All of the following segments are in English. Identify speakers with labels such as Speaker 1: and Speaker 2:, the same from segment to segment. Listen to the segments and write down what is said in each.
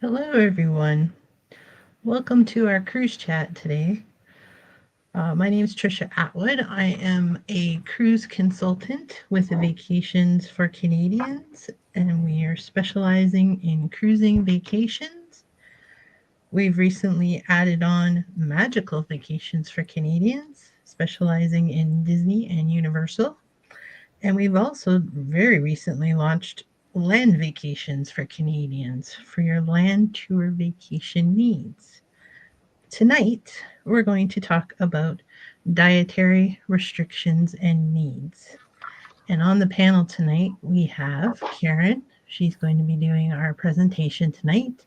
Speaker 1: Hello, everyone. Welcome to our cruise chat today. My name is Trisha Atwood. I am a cruise consultant with Vacations for Canadians, and we are specializing in cruising vacations. We've recently added on magical vacations for Canadians, specializing in Disney and Universal. And we've also very recently launched land vacations for Canadians for your land tour vacation needs. Tonight, we're going to talk about dietary restrictions and needs. And on the panel tonight, we have Karen. She's going to be doing our presentation tonight.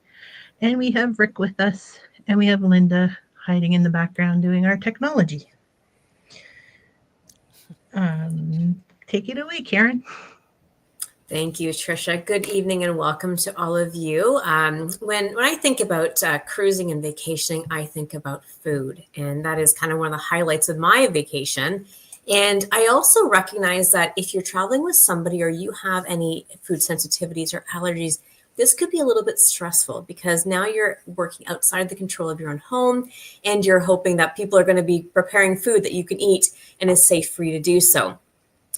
Speaker 1: And we have Rick with us, and we have Linda hiding in the background doing our technology. Take it away, Karen.
Speaker 2: Thank you, Trisha. Good evening and welcome to all of you. When I think about cruising and vacationing, I think about food, and that is kind of one of the highlights of my vacation. And I also recognize that if you're traveling with somebody or you have any food sensitivities or allergies, this could be a little bit stressful because now you're working outside the control of your own home and you're hoping that people are going to be preparing food that you can eat and is safe for you to do so.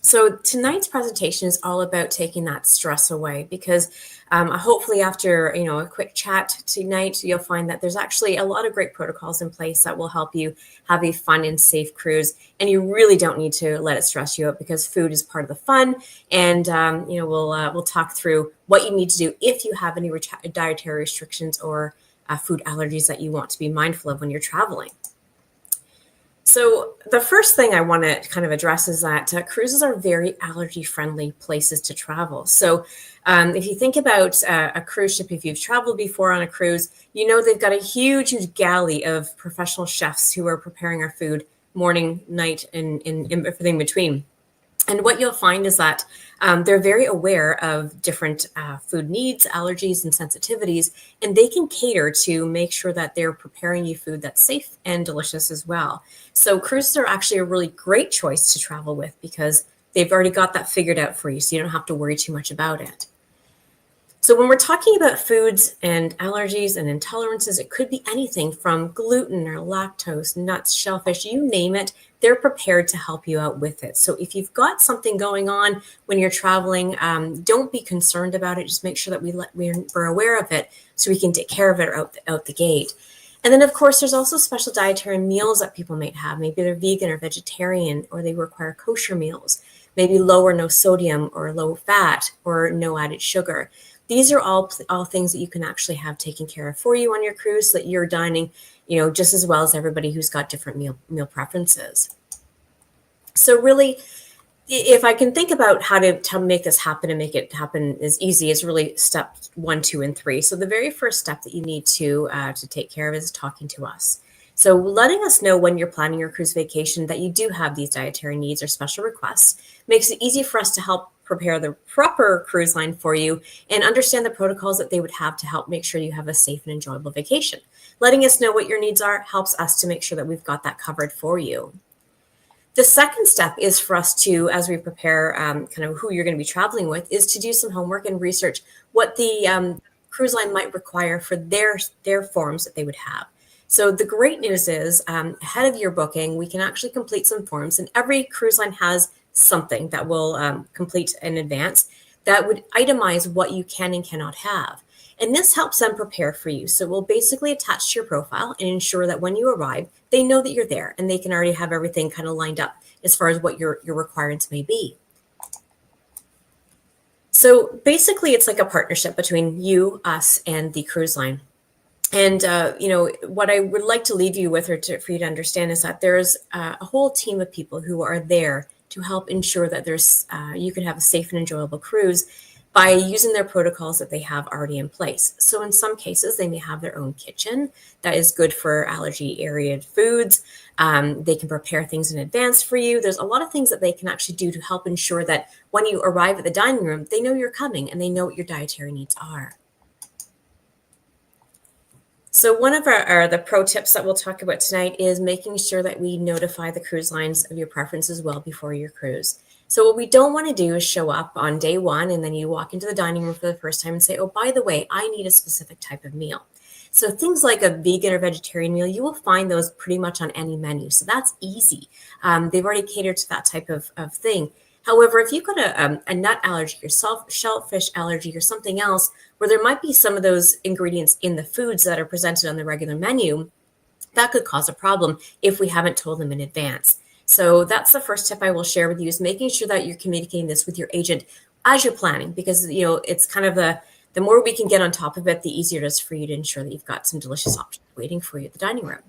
Speaker 2: So tonight's presentation is all about taking that stress away because hopefully after a quick chat tonight, you'll find that there's actually a lot of great protocols in place that will help you have a fun and safe cruise. And you really don't need to let it stress you out because food is part of the fun. And we'll talk through what you need to do if you have any dietary restrictions or food allergies that you want to be mindful of when you're traveling. So the first thing I want to kind of address is that cruises are very allergy-friendly places to travel. So if you think about a cruise ship, if you've traveled before on a cruise, you know they've got a huge galley of professional chefs who are preparing our food morning, night, and everything in between. And what you'll find is that they're very aware of different food needs, allergies, and sensitivities, and they can cater to make sure that they're preparing you food that's safe and delicious as well. So cruises are actually a really great choice to travel with because they've already got that figured out for you, so you don't have to worry too much about it. So when we're talking about foods and allergies and intolerances, it could be anything from gluten or lactose, nuts, shellfish, you name it, they're prepared to help you out with it. So if you've got something going on when you're traveling, don't be concerned about it. Just make sure that we're aware of it so we can take care of it out the gate. And then, of course, there's also special dietary meals that people might have. Maybe they're vegan or vegetarian, or they require kosher meals, maybe low or no sodium or low fat or no added sugar. These are all things that you can actually have taken care of for you on your cruise so that you're dining, just as well as everybody who's got different meal preferences. So really, if I can think about how to make this happen and make it happen as easy as really step 1, 2, and 3. So the very first step that you need to take care of is talking to us. So letting us know when you're planning your cruise vacation that you do have these dietary needs or special requests makes it easy for us to help prepare the proper cruise line for you and understand the protocols that they would have to help make sure you have a safe and enjoyable vacation. Letting us know what your needs are helps us to make sure that we've got that covered for you. The second step is for us to, as we prepare kind of who you're going to be traveling with, is to do some homework and research what the cruise line might require for their forms that they would have. So the great news is ahead of your booking, we can actually complete some forms, and every cruise line has something that will complete in advance that would itemize what you can and cannot have. And this helps them prepare for you. So we'll basically attach to your profile and ensure that when you arrive, they know that you're there and they can already have everything kind of lined up as far as what your requirements may be. So basically, it's like a partnership between you, us, and the cruise line. And, what I would like to leave you with for you to understand is that there's a whole team of people who are there to help ensure that you can have a safe and enjoyable cruise by using their protocols that they have already in place. So in some cases, they may have their own kitchen that is good for allergy area foods. They can prepare things in advance for you. There's a lot of things that they can actually do to help ensure that when you arrive at the dining room, they know you're coming and they know what your dietary needs are. So one of the pro tips that we'll talk about tonight is making sure that we notify the cruise lines of your preferences well before your cruise. So what we don't want to do is show up on day one and then you walk into the dining room for the first time and say, oh, by the way, I need a specific type of meal. So things like a vegan or vegetarian meal, you will find those pretty much on any menu. So that's easy. They've already catered to that type of thing. However, if you've got a nut allergy or shellfish allergy or something else where there might be some of those ingredients in the foods that are presented on the regular menu, that could cause a problem if we haven't told them in advance. So that's the first tip I will share with you, is making sure that you're communicating this with your agent as you're planning, because it's kind of the more we can get on top of it, the easier it is for you to ensure that you've got some delicious options waiting for you at the dining room.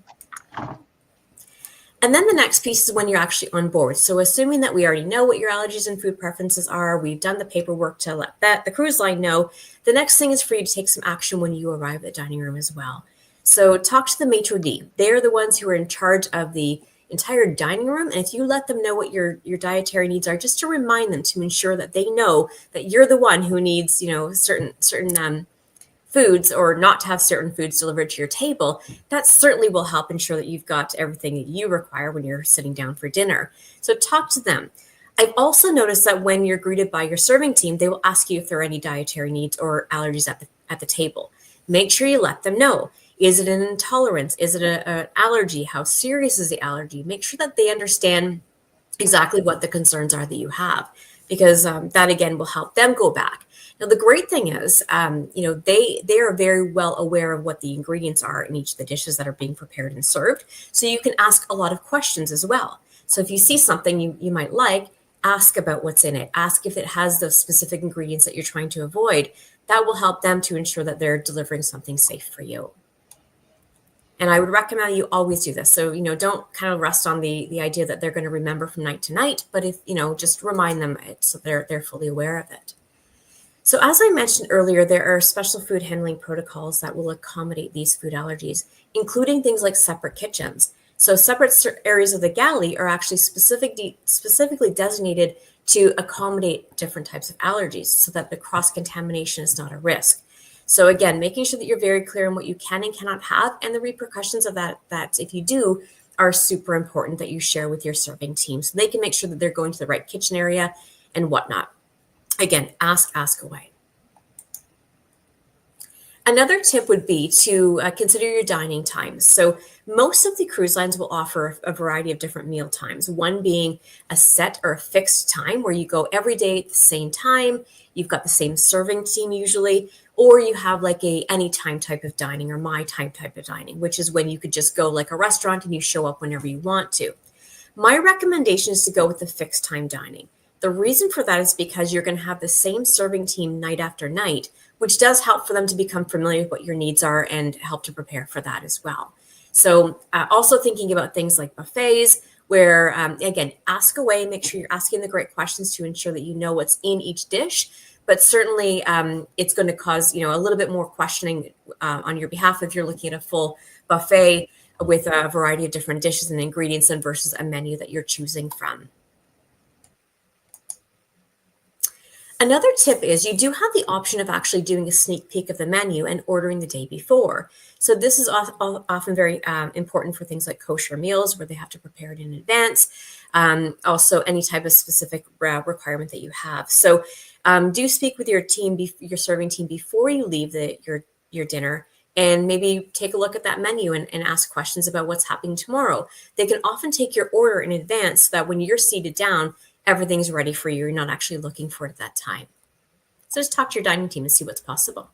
Speaker 2: And then the next piece is when you're actually on board. So assuming that we already know what your allergies and food preferences are, we've done the paperwork to let the cruise line know, the next thing is for you to take some action when you arrive at the dining room as well. So talk to the maitre d'. They're the ones who are in charge of the entire dining room. And if you let them know what your dietary needs are, just to remind them, to ensure that they know that you're the one who needs, certain foods, or not to have certain foods delivered to your table, that certainly will help ensure that you've got everything that you require when you're sitting down for dinner. So talk to them. I've also noticed that when you're greeted by your serving team, they will ask you if there are any dietary needs or allergies at the table. Make sure you let them know. Is it an intolerance? Is it an allergy? How serious is the allergy? Make sure that they understand exactly what the concerns are that you have, because that again will help them go back. Now the great thing is, they are very well aware of what the ingredients are in each of the dishes that are being prepared and served, so you can ask a lot of questions as well. So if you see something you might like, ask about what's in it, ask if it has those specific ingredients that you're trying to avoid. That will help them to ensure that they're delivering something safe for you. And I would recommend you always do this. So, don't kind of rest on the idea that they're going to remember from night to night, but if, just remind them it so they're fully aware of it. So as I mentioned earlier, there are special food handling protocols that will accommodate these food allergies, including things like separate kitchens. So separate areas of the galley are actually specifically designated to accommodate different types of allergies so that the cross-contamination is not a risk. So again, making sure that you're very clear on what you can and cannot have, and the repercussions of that if you do, are super important that you share with your serving team so they can make sure that they're going to the right kitchen area and whatnot. Again, ask away. Another tip would be to consider your dining times. So most of the cruise lines will offer a variety of different meal times, one being a set or a fixed time where you go every day at the same time. You've got the same serving team usually, or you have like a anytime type of dining or my time type of dining, which is when you could just go like a restaurant and you show up whenever you want to. My recommendation is to go with the fixed time dining. The reason for that is because you're going to have the same serving team night after night, which does help for them to become familiar with what your needs are and help to prepare for that as well. So also thinking about things like buffets, where again, ask away, make sure you're asking the great questions to ensure that you know what's in each dish. But certainly it's going to cause, a little bit more questioning on your behalf if you're looking at a full buffet with a variety of different dishes and ingredients and versus a menu that you're choosing from. Another tip is you do have the option of actually doing a sneak peek of the menu and ordering the day before. So this is often very important for things like kosher meals where they have to prepare it in advance. Also, any type of specific requirement that you have. So do speak with your team, your serving team, before you leave your dinner, and maybe take a look at that menu and ask questions about what's happening tomorrow. They can often take your order in advance so that when you're seated down, everything's ready for you. You're not actually looking for it at that time. So just talk to your dining team and see what's possible.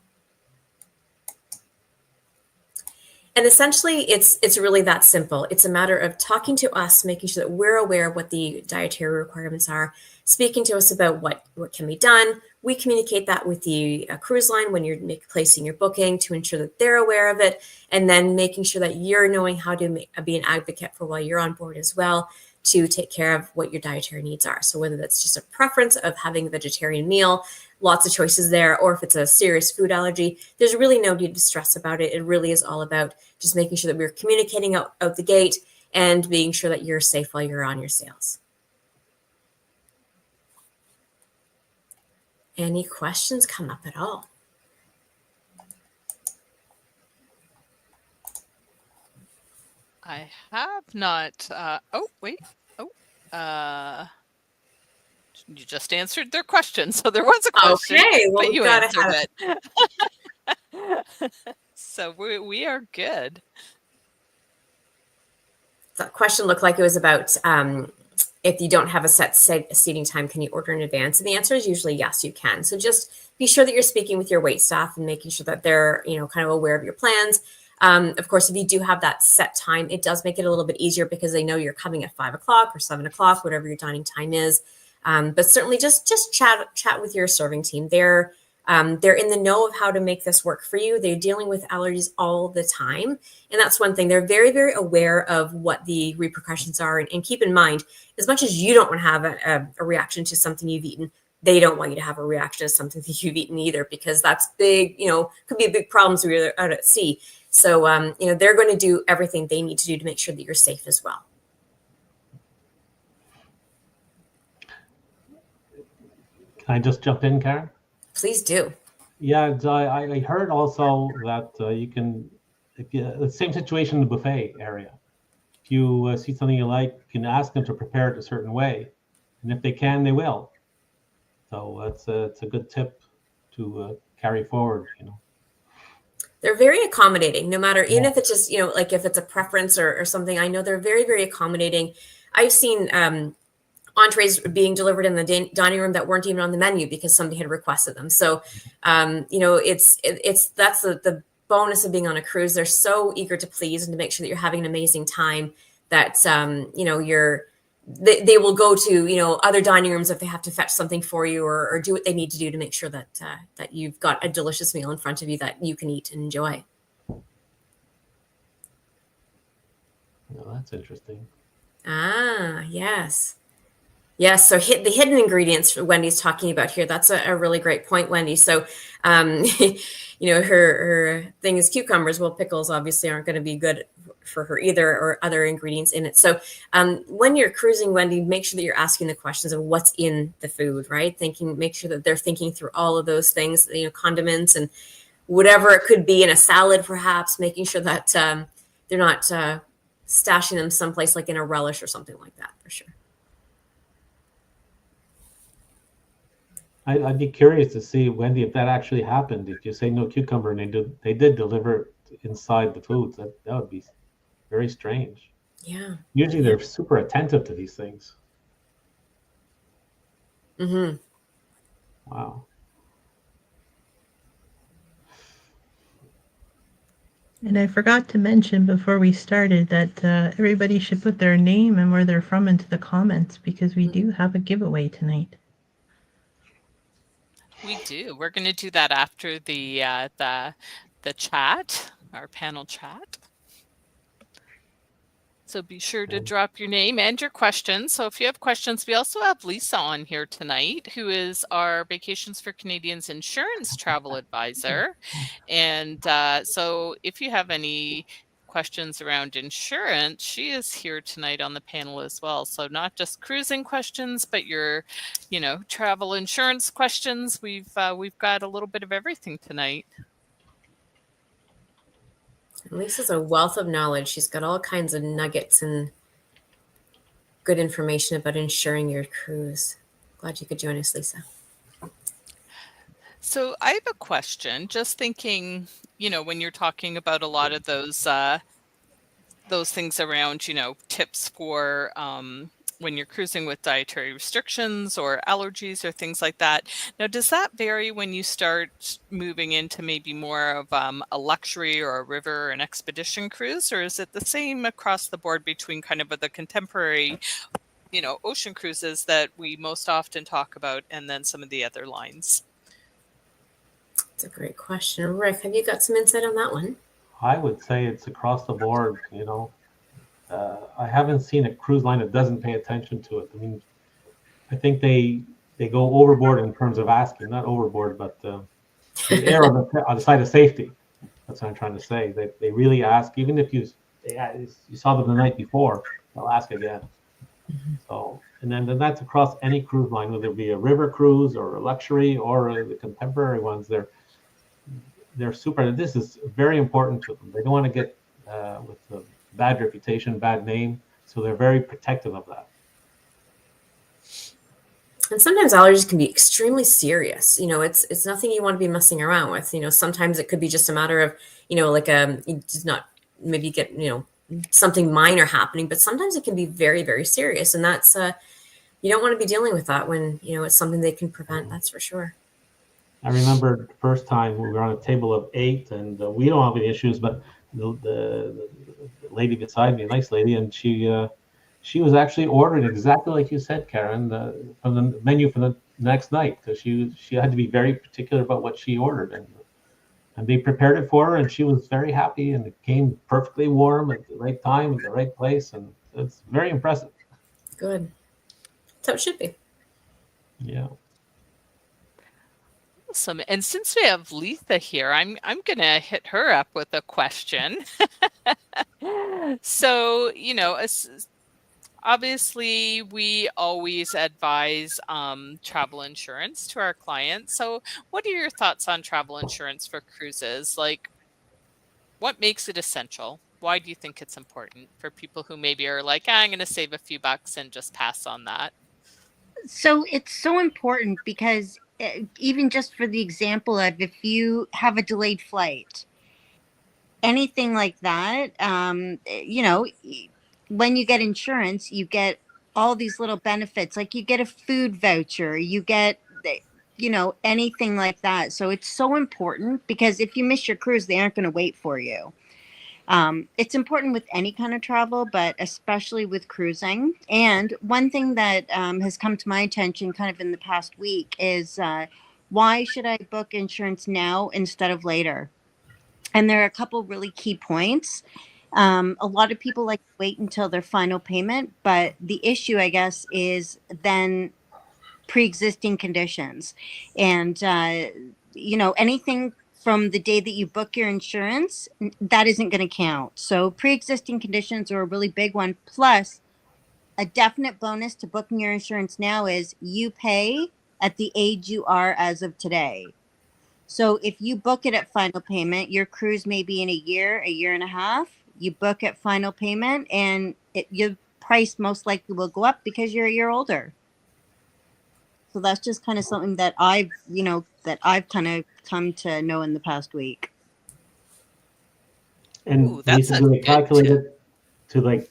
Speaker 2: And essentially, it's really that simple. It's a matter of talking to us, making sure that we're aware of what the dietary requirements are, speaking to us about what can be done. We communicate that with the cruise line when you're placing your booking to ensure that they're aware of it, and then making sure that you're knowing how to be an advocate for while you're on board as well, to take care of what your dietary needs are. So whether that's just a preference of having a vegetarian meal, lots of choices there, or if it's a serious food allergy, there's really no need to stress about it. It really is all about just making sure that we're communicating out the gate and being sure that you're safe while you're on your sails. Any questions come up at all?
Speaker 3: I have not. Oh, wait. Oh, You just answered their question, so there was a question,
Speaker 2: Okay, well,
Speaker 3: but
Speaker 2: we
Speaker 3: you
Speaker 2: got
Speaker 3: answered
Speaker 2: ahead.
Speaker 3: it. So we are good.
Speaker 2: The question looked like it was about if you don't have a set seating time, can you order in advance? And the answer is usually yes, you can. So just be sure that you're speaking with your wait staff and making sure that they're, kind of aware of your plans. Of course, if you do have that set time, it does make it a little bit easier because they know you're coming at 5 o'clock or 7 o'clock, whatever your dining time is. But certainly just chat with your serving team. They're in the know of how to make this work for you. They're dealing with allergies all the time. And that's one thing. They're very, very aware of what the repercussions are. And keep in mind, as much as you don't want to have a reaction to something you've eaten, they don't want you to have a reaction to something that you've eaten either, because that's big, could be a big problem when you're out at sea. So, they're going to do everything they need to do to make sure that you're safe as well.
Speaker 4: Can I just jump in, Karen?
Speaker 2: Please do.
Speaker 4: Yeah, I heard also that you can, the same situation in the buffet area. If you see something you like, you can ask them to prepare it a certain way. And if they can, they will. So it's a good tip to carry forward,
Speaker 2: They're very accommodating, no matter, even
Speaker 4: Yeah.
Speaker 2: if it's just, like if it's a preference or something. I know they're very, very accommodating. I've seen entrees being delivered in the dining room that weren't even on the menu because somebody had requested them. So, it's that's the bonus of being on a cruise. They're so eager to please and to make sure that you're having an amazing time that, they will go to, other dining rooms if they have to fetch something for you or do what they need to do to make sure that, that you've got a delicious meal in front of you that you can eat and enjoy.
Speaker 4: Well, that's interesting.
Speaker 2: Ah, yes. Yes, so the hidden ingredients Wendy's talking about here, that's a really great point, Wendy. So, her thing is cucumbers. Well, pickles obviously aren't going to be good for her either, or other ingredients in it. So when you're cruising, Wendy, make sure that you're asking the questions of what's in the food, right? Make sure that they're thinking through all of those things, condiments and whatever it could be in a salad, perhaps, making sure that they're not stashing them someplace like in a relish or something like that, for sure.
Speaker 4: I'd be curious to see, Wendy, if that actually happened. If you say no cucumber and they did deliver it inside the foods, that would be very strange.
Speaker 2: Yeah.
Speaker 4: Usually they're super attentive to these things.
Speaker 2: Mm-hmm.
Speaker 4: Wow.
Speaker 1: And I forgot to mention before we started that everybody should put their name and where they're from into the comments, because we do have a giveaway tonight.
Speaker 3: We do. We're going to do that after the chat, our panel chat. So be sure to drop your name and your questions. So if you have questions, we also have Lisa on here tonight, who is our Vacations for Canadians insurance travel advisor. And so if you have any questions around insurance, she is here tonight on the panel as well. So not just cruising questions, but your, travel insurance questions. We've got a little bit of everything tonight.
Speaker 2: Lisa's a wealth of knowledge. She's got all kinds of nuggets and good information about insuring your cruise. Glad you could join us, Lisa.
Speaker 3: So I have a question, just thinking, when you're talking about a lot of those things around, tips for when you're cruising with dietary restrictions or allergies or things like that. Now, does that vary when you start moving into maybe more of a luxury or a river or an expedition cruise, or is it the same across the board between kind of the contemporary, ocean cruises that we most often talk about and then some of the other lines?
Speaker 2: That's a great question. Rick, have you got some insight on that one?
Speaker 4: I would say it's across the board, I haven't seen a cruise line that doesn't pay attention to it. I mean, I think they go overboard in terms of asking, not overboard, but they err on the side of safety. That's what I'm trying to say. They really ask, even if you saw them the night before, they'll ask again. Mm-hmm. So, and then that's across any cruise line, whether it be a river cruise or a luxury or the contemporary ones. They're super. This is very important to them. They don't want to get with the bad reputation, bad name. So they're very protective of that.
Speaker 2: And sometimes allergies can be extremely serious. It's nothing you want to be messing around with. Sometimes it could be just a matter of, like it's not maybe get, something minor happening, but sometimes it can be very, very serious. And that's, you don't want to be dealing with that when, it's something they can prevent. That's for sure.
Speaker 4: I remember the first time we were on a table of 8, and we don't have any issues, but the lady beside me, a nice lady, and she was actually ordering exactly like you said, Karen, from the menu for the next night, because she had to be very particular about what she ordered, and they prepared it for her, and she was very happy, and it came perfectly warm at the right time, at the right place, and it's very impressive.
Speaker 2: Good. So it should be.
Speaker 4: Yeah.
Speaker 3: Awesome. And since we have Letha here, I'm gonna hit her up with a question. So, obviously we always advise travel insurance to our clients. So what are your thoughts on travel insurance for cruises? Like, what makes it essential? Why do you think it's important for people who maybe are like, I'm going to save a few bucks and just pass on that?
Speaker 5: So it's so important because even just for the example of if you have a delayed flight, anything like that, when you get insurance, you get all these little benefits. Like you get a food voucher, you get, anything like that. So it's so important because if you miss your cruise, they aren't going to wait for you. It's important with any kind of travel, but especially with cruising. And one thing that has come to my attention kind of in the past week is why should I book insurance now instead of later? And there are a couple really key points. A lot of people like to wait until their final payment, but the issue, I guess, is then pre-existing conditions. And, anything from the day that you book your insurance, that isn't going to count. So pre-existing conditions are a really big one. Plus, a definite bonus to booking your insurance now is you pay at the age you are as of today. So if you book it at final payment, your cruise may be in a year and a half. You book at final payment, and your price most likely will go up because you're a year older. So that's just kind of something that I've kind of come to know in the past week.
Speaker 4: And
Speaker 3: Ooh, that's
Speaker 4: Lisa,
Speaker 3: a
Speaker 4: do they
Speaker 3: good
Speaker 4: calculate
Speaker 3: tip.
Speaker 4: it to, like,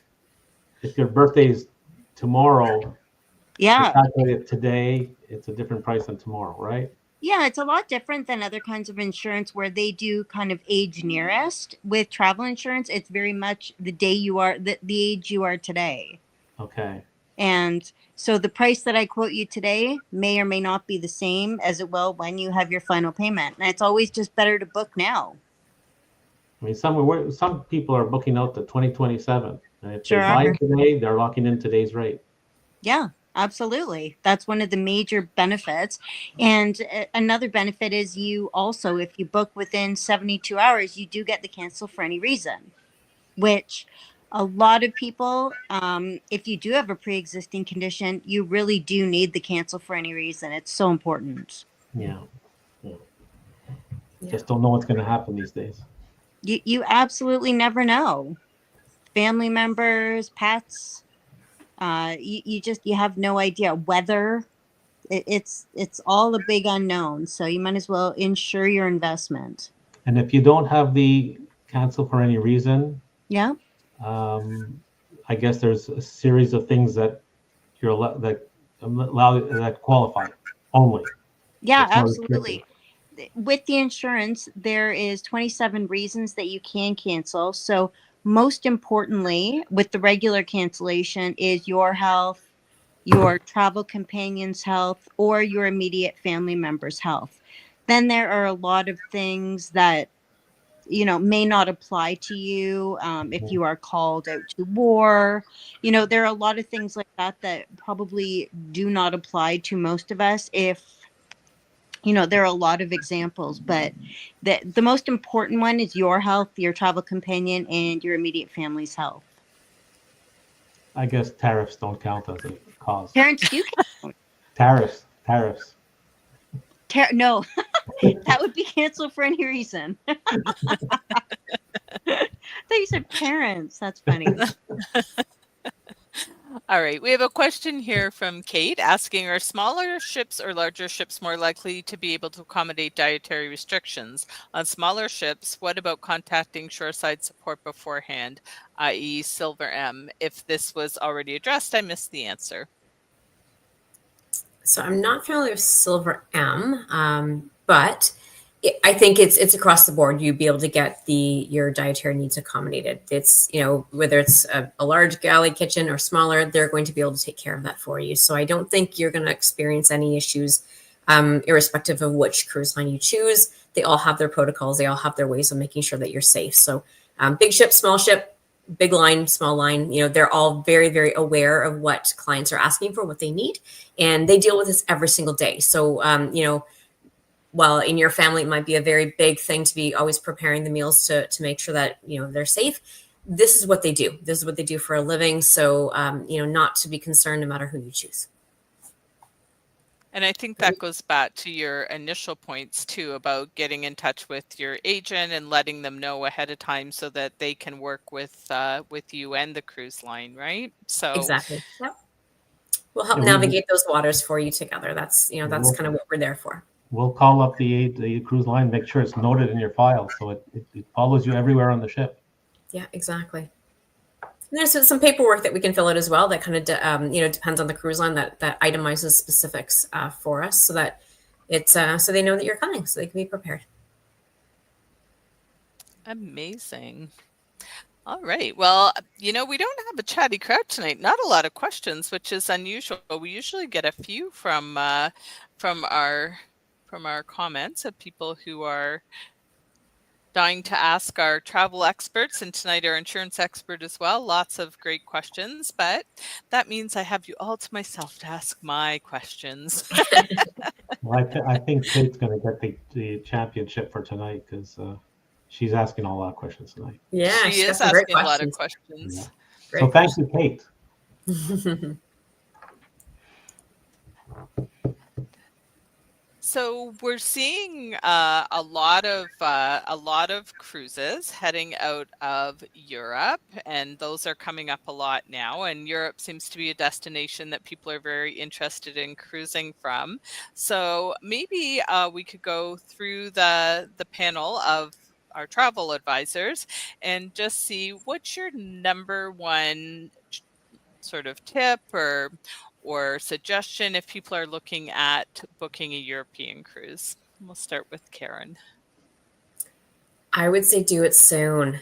Speaker 4: if your birthday's tomorrow,
Speaker 5: Yeah.
Speaker 4: they calculate it today, it's a different price than tomorrow, right?
Speaker 5: Yeah, it's a lot different than other kinds of insurance where they do kind of age nearest. With travel insurance, it's very much the day you are, the age you are today.
Speaker 4: Okay.
Speaker 5: And so the price that I quote you today may or may not be the same as it will when you have your final payment. And it's always just better to book now.
Speaker 4: I mean, some people are booking out to 2027, and if they
Speaker 5: Sure
Speaker 4: buy
Speaker 5: are.
Speaker 4: it today, they're locking in today's rate.
Speaker 5: Yeah, absolutely. That's one of the major benefits. And another benefit is you also, if you book within 72 hours, you do get the cancel for any reason, which a lot of people, if you do have a pre-existing condition, you really do need the cancel for any reason. It's so important.
Speaker 4: Yeah. Just don't know what's going to happen these days.
Speaker 5: You absolutely never know. Family members, pets, you have no idea. Weather, it's all a big unknown. So you might as well insure your investment.
Speaker 4: And if you don't have the cancel for any reason,
Speaker 5: Yeah.
Speaker 4: I guess there's a series of things that you're that qualify only.
Speaker 5: Yeah,
Speaker 4: It's not
Speaker 5: absolutely.
Speaker 4: restricted.
Speaker 5: With the insurance, there is 27 reasons that you can cancel. So most importantly, with the regular cancellation is your health, your travel companion's health, or your immediate family member's health. Then there are a lot of things that may not apply to you if you are called out to war. There are a lot of things like that probably do not apply to most of us if there are a lot of examples, but the most important one is your health, your travel companion, and your immediate family's health.
Speaker 4: I guess tariffs don't count as a cause.
Speaker 5: Parents do count.
Speaker 4: Tariffs.
Speaker 5: No, that would be canceled for any reason. I thought you said parents. That's funny.
Speaker 3: All right, we have a question here from Kate asking, are smaller ships or larger ships more likely to be able to accommodate dietary restrictions? On smaller ships, what about contacting shoreside support beforehand, i.e. Silver M? If this was already addressed, I missed the answer.
Speaker 2: So I'm not familiar with Silver M, but I think it's across the board. You'd be able to get your dietary needs accommodated. It's, whether it's a large galley kitchen or smaller, they're going to be able to take care of that for you. So I don't think you're going to experience any issues, irrespective of which cruise line you choose. They all have their protocols. They all have their ways of making sure that you're safe. So big ship, small ship, big line, small line, they're all very, very aware of what clients are asking for, what they need, and they deal with this every single day. So, while in your family, it might be a very big thing to be always preparing the meals to make sure that, they're safe. This is what they do. This is what they do for a living. So, not to be concerned no matter who you choose.
Speaker 3: And I think that goes back to your initial points too about getting in touch with your agent and letting them know ahead of time so that they can work with you and the cruise line, right? So
Speaker 2: Exactly. Yep. We'll help
Speaker 4: Yeah,
Speaker 2: navigate those waters for you together. That's that's kind of what we're there for.
Speaker 4: We'll call up the cruise line, make sure it's noted in your file so it follows you everywhere on the ship.
Speaker 2: Yeah, exactly. And there's some paperwork that we can fill out as well that kind of depends on the cruise line that itemizes specifics for us, so that it's so they know that you're coming, so they can be prepared.
Speaker 3: amazing. All right. Well, we don't have a chatty crowd tonight. Not a lot of questions, which is unusual. We usually get a few from our comments of people who are dying to ask our travel experts, and tonight our insurance expert as well. Lots of great questions, but that means I have you all to myself to ask my questions.
Speaker 4: Well, I think Kate's going to get the championship for tonight because she's asking a lot of questions tonight.
Speaker 2: Yeah,
Speaker 3: she is asking a lot of questions.
Speaker 4: Yeah.
Speaker 2: Great
Speaker 4: So thank you, Kate.
Speaker 3: So we're seeing a lot of cruises heading out of Europe, and those are coming up a lot now. And Europe seems to be a destination that people are very interested in cruising from. So maybe we could go through the panel of our travel advisors and just see what's your number one sort of tip or suggestion if people are looking at booking a European cruise. We'll start with Karen.
Speaker 2: I would say do it soon.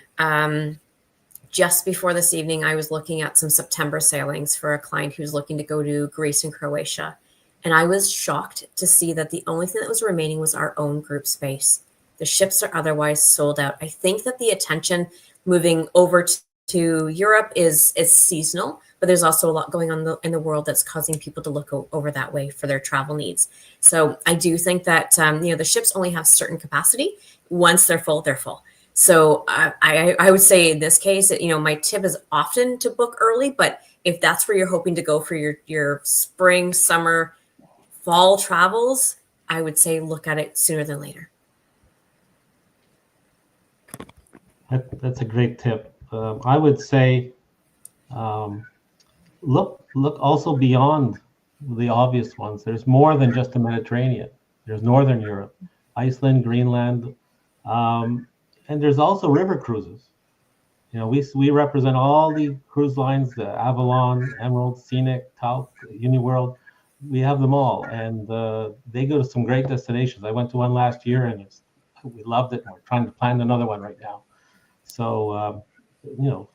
Speaker 2: Just before this evening, I was looking at some September sailings for a client who's looking to go to Greece and Croatia. And I was shocked to see that the only thing that was remaining was our own group space. The ships are otherwise sold out. I think that the attention moving over to Europe is seasonal, but there's also a lot going on in the world that's causing people to look over that way for their travel needs. So I do think that the ships only have certain capacity. Once they're full, they're full. So I would say in this case, my tip is often to book early, but if that's where you're hoping to go for your spring, summer, fall travels, I would say look at it sooner than later.
Speaker 4: That's a great tip. I would say look also beyond the obvious ones. There's more than just the Mediterranean. There's Northern Europe, Iceland, Greenland, and there's also river cruises. We represent all the cruise lines: the Avalon, Emerald, Scenic, Talc, Uniworld. We have them all, and they go to some great destinations. I went to one last year, and we loved it. And we're trying to plan another one right now. So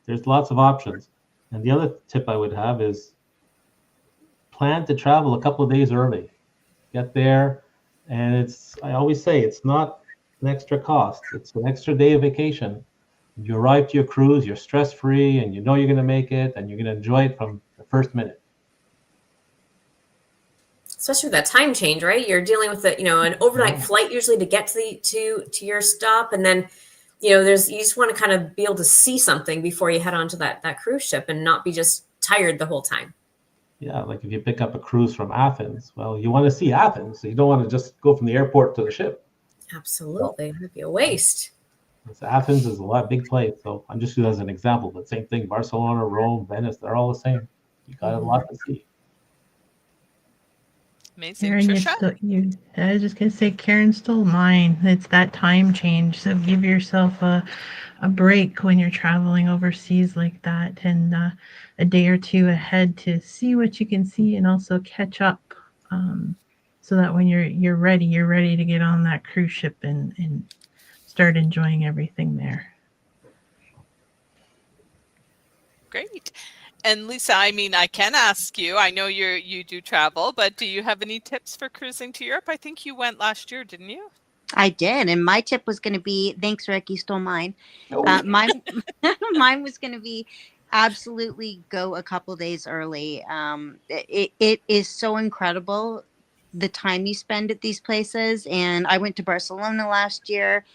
Speaker 4: there's lots of options. And the other tip I would have is plan to travel a couple of days early. Get there, and I always say it's not an extra cost. It's an extra day of vacation. You arrive to your cruise, you're stress-free, and you're going to make it, and you're going to enjoy it from the first minute.
Speaker 2: Especially with that time change, right? You're dealing with an overnight flight usually to get to your stop, and then you just want to kind of be able to see something before you head onto that cruise ship and not be just tired the whole time.
Speaker 4: Yeah, like if you pick up a cruise from Athens, well, you want to see Athens. So you don't want to just go from the airport to the ship.
Speaker 2: Absolutely. It would be a waste.
Speaker 4: So Athens is a big place. So I'm just using it as an example, but same thing, Barcelona, Rome, Venice, they're all the same. You got a lot to see.
Speaker 3: Amazing.
Speaker 1: Karen,
Speaker 3: Trisha?
Speaker 1: I was just gonna say, Karen stole mine. It's that time change. So give yourself a break when you're traveling overseas like that, and a day or two ahead to see what you can see and also catch up. So that when you're ready to get on that cruise ship and start enjoying everything there.
Speaker 3: Great. And Lisa, I mean, I can ask you, I know you do travel, but do you have any tips for cruising to Europe? I think you went last year, didn't you?
Speaker 5: I did, and my tip was going to be, thanks, Rick, you stole mine.
Speaker 4: Oh.
Speaker 5: Mine, mine was going to be absolutely go a couple days early. It is so incredible the time you spend at these places. And I went to Barcelona last year.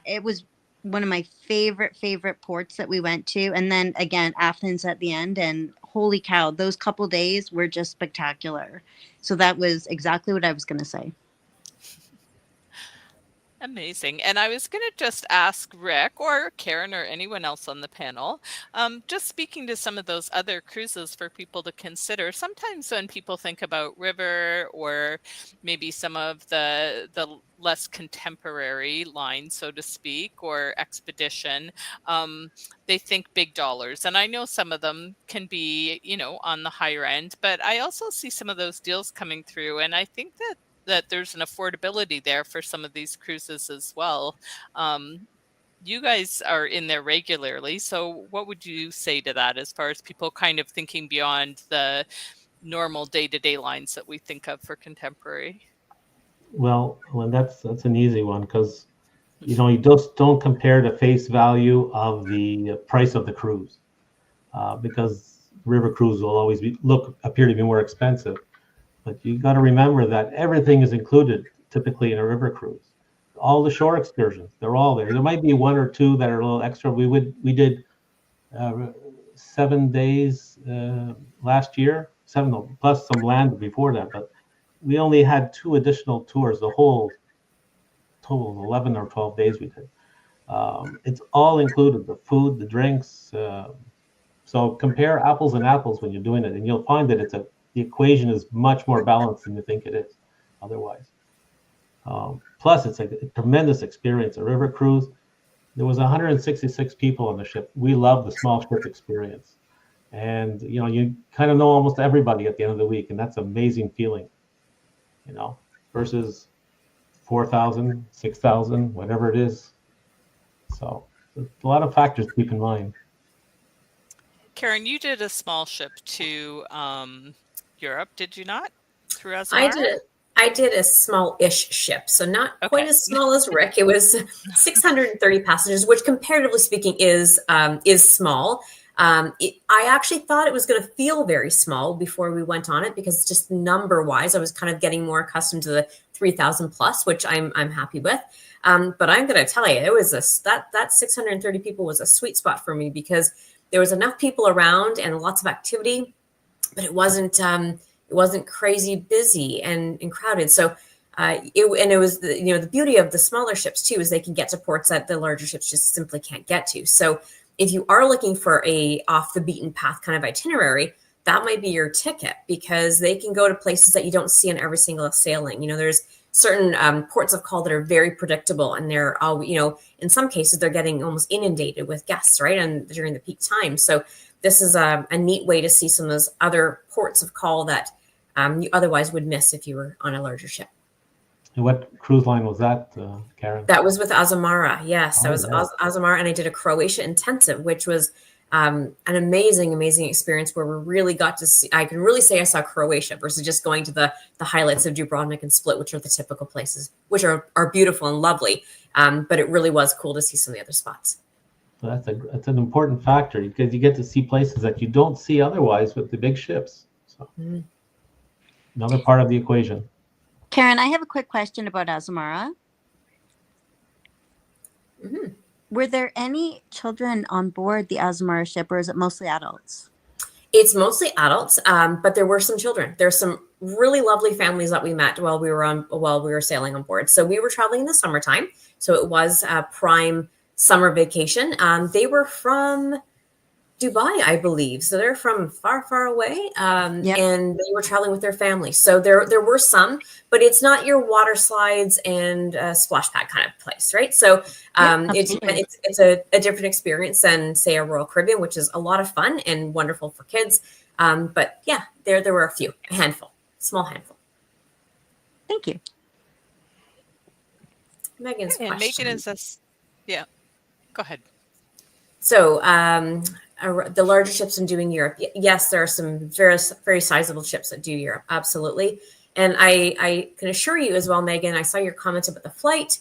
Speaker 5: It was one of my favorite ports that we went to, and then again Athens at the end. And holy cow, those couple days were just spectacular. So that was exactly what I was going to say.
Speaker 3: Amazing. And I was going to just ask Rick or Karen or anyone else on the panel, just speaking to some of those other cruises for people to consider. Sometimes when people think about river or maybe some of the less contemporary lines, so to speak, or expedition, they think big dollars. And I know some of them can be, on the higher end, but I also see some of those deals coming through. And I think that there's an affordability there for some of these cruises as well. You guys are in there regularly, so what would you say to that as far as people kind of thinking beyond the normal day-to-day lines that we think of for contemporary?
Speaker 4: Well, that's an easy one, because you just don't compare the face value of the price of the cruise, because river cruise will always appear to be more expensive. But you got to remember that everything is included typically in a river cruise. All the shore excursions, they're all there. There might be one or two that are a little extra. We did 7 days last year, plus some land before that. But we only had 2 additional tours. The whole total of 11 or 12 days we did. It's all included: the food, the drinks. So compare apples and apples when you're doing it, and you'll find that the equation is much more balanced than you think it is otherwise. Plus, it's a tremendous experience. A river cruise, there was 166 people on the ship. We love the small ship experience. And, you kind of know almost everybody at the end of the week, and that's an amazing feeling, versus 4,000, 6,000, whatever it is. So a lot of factors to keep in mind.
Speaker 3: Karen, you did a small ship to Europe, did you not? Through Azamara?
Speaker 2: I did a small-ish ship, so not quite
Speaker 3: Okay.
Speaker 2: as small as Rick. It was 630 passengers, which comparatively speaking is small. I actually thought it was going to feel very small before we went on it, because just number-wise, I was kind of getting more accustomed to the 3,000 plus, which I'm happy with. But I'm going to tell you, it was that 630 people was a sweet spot for me, because there was enough people around and lots of activity, but it wasn't crazy busy and crowded. So it was the beauty of the smaller ships too, is they can get to ports that the larger ships just simply can't get to. So if you are looking for a off the beaten path kind of itinerary, that might be your ticket, because they can go to places that you don't see on every single sailing. There's certain ports of call that are very predictable, and they're all, in some cases they're getting almost inundated with guests, right? And during the peak time. So this is a neat way to see some of those other ports of call that you otherwise would miss if you were on a larger ship.
Speaker 4: And what cruise line was that, Karen?
Speaker 2: That was with Azamara. Yes, that was
Speaker 4: yeah.
Speaker 2: Azamara, and I did a Croatia intensive, which was an amazing experience, where we really got to see. I can really say I saw Croatia versus just going to the highlights of Dubrovnik and Split, which are the typical places, which are beautiful and lovely. But it really was cool to see some of the other spots.
Speaker 4: So that's an important factor, because you get to see places that you don't see otherwise with the big ships. So another part of the equation.
Speaker 5: Karen, I have a quick question about Azamara.
Speaker 2: Mm-hmm.
Speaker 5: Were there any children on board the Azamara ship, or is it mostly adults?
Speaker 2: It's mostly adults, but there were some children. There's some really lovely families that we met while we were sailing on board. So we were traveling in the summertime, so it was a prime summer vacation. They were from Dubai, I believe. So they're from far, far away,
Speaker 5: Yep.
Speaker 2: and they were traveling with their family. So there were some, but it's not your water slides and splash pad kind of place, right? So
Speaker 5: absolutely.
Speaker 2: it's a different experience than, say, a Royal Caribbean, which is a lot of fun and wonderful for kids. But yeah, there were a handful, small handful.
Speaker 5: Thank you.
Speaker 2: Megan's
Speaker 3: And
Speaker 2: question.
Speaker 3: Megan is yeah. Go ahead.
Speaker 2: So the larger ships in doing Europe, yes, there are some very, very sizable ships that do Europe, absolutely. And I can assure you as well, Megan, I saw your comments about the flight.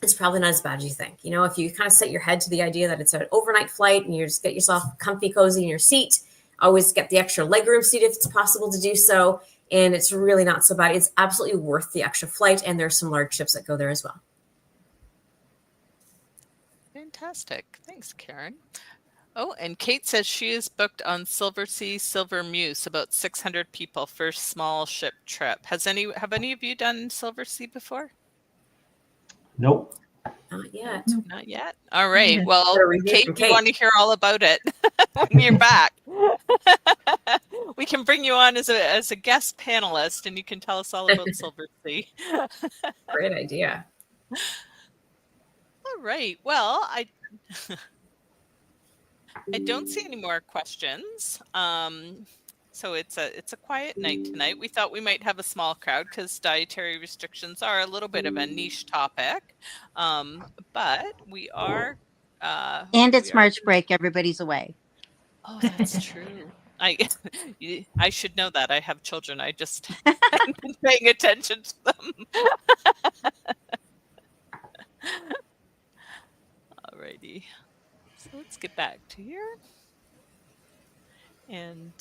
Speaker 2: It's probably not as bad as you think. You know, if you kind of set your head to the idea that it's an overnight flight and you just get yourself comfy, cozy in your seat, always get the extra legroom seat if it's possible to do so. And it's really not so bad. It's absolutely worth the extra flight. And there's some large ships that go there as well.
Speaker 3: Fantastic. Thanks, Karen. Oh, and Kate says she is booked on Silver Sea, Silver Muse, about 600 people for a small ship trip. Have any of you done Silver Sea before?
Speaker 4: Nope.
Speaker 2: Not yet.
Speaker 3: Not yet. All right.
Speaker 1: Yeah.
Speaker 3: Well, Kate, we
Speaker 2: Kate.
Speaker 3: want to hear all about it when you're back. We can bring you on as a guest panelist, and you can tell us all about Silver Sea.
Speaker 2: Great idea.
Speaker 3: All right. Well, I don't see any more questions. So it's a quiet night tonight. We thought we might have a small crowd because dietary restrictions are a little bit of a niche topic, but we are.
Speaker 5: And it's March break. Everybody's away.
Speaker 3: Oh, that's true. I should know that. I have children. I just haven't been paying attention to them. Alrighty. So let's get back to here. And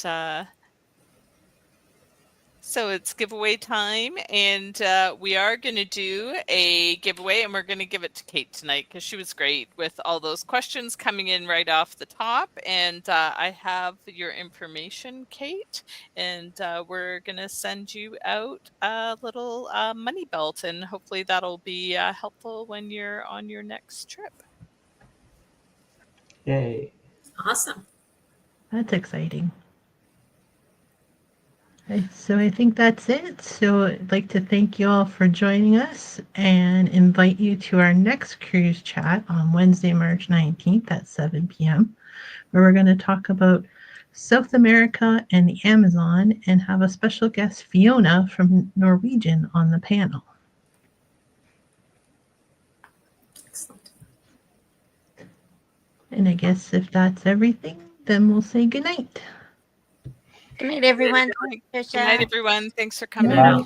Speaker 3: so it's giveaway time, and we are going to do a giveaway, and we're going to give it to Kate tonight because she was great with all those questions coming in right off the top. And I have your information, Kate, and we're going to send you out a little money belt, and hopefully that'll be helpful when you're on your next trip.
Speaker 4: Yay.
Speaker 2: Awesome.
Speaker 1: That's exciting. Okay, so I think that's it. So I'd like to thank you all for joining us and invite you to our next cruise chat on Wednesday, March 19th at 7 p.m., where we're going to talk about South America and the Amazon and have a special guest, Fiona from Norwegian, on the panel.
Speaker 2: Excellent.
Speaker 1: And I guess if that's everything, then we'll say goodnight.
Speaker 5: Good night, everyone.
Speaker 3: Good night, everyone. Thanks for coming.
Speaker 1: Bye.